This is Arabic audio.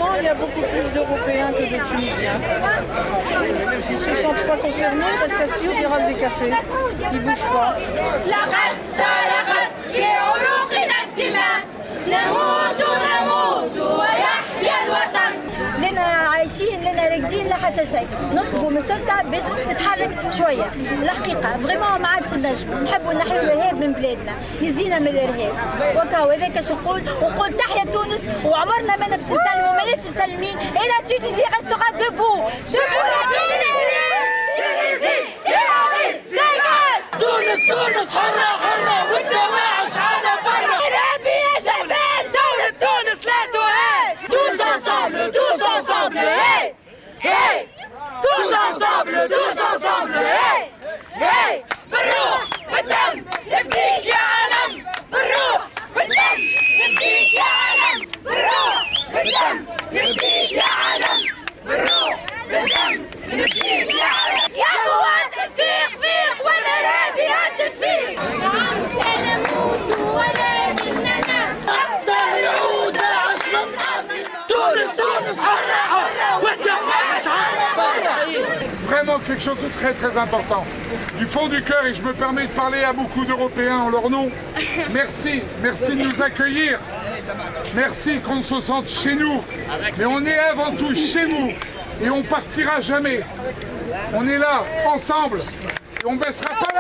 Malheureusement, il y a beaucoup plus d'Européens que de Tunisiens. Ils ne se sentent pas concernés, ils restent assis aux terrasses des cafés. Ils ne bougent pas. لنا عايشين لنا راقدين لا حتى شيء، نطلبوا من السلطه باش تتحرك شويه. الحقيقه فريمون ما عادش نجموا نحبوا نحيوا الارهاب من بلادنا، يزينا من الارهاب. وكاو هذاك شو نقول تحيا تونس، وعمرنا ما باش نسلموا ماناش مسلمين. الى تونسي ريستورا دبو تونس تونس حرة حرة والدواعش على برا. إرهابي يا شباب، دولة تونس لا تهان. Tous ensemble, hey, hey. Tous ensemble, hey, hey. بالروح بالدم نفديك يا عالم، بالروح بالدم نفديك يا عالم، بالروح بالدم نفديك يا عالم، بالروح بالدم نفديك يا عالم. يا مواطن فيق فيق والإرهابي هتفيق. نعم سنموت ولكننا حتى يعود داعش من أصل. تونس تونس حرة حرة والدواعش على برا. Vraiment quelque chose de très très important. Du fond du cœur, et je me permets de parler à beaucoup d'Européens en leur nom. Merci, merci de nous accueillir. Merci qu'on se sente chez nous. Mais on est avant tout chez nous. Et on partira jamais. On est là, ensemble. Et on baissera pas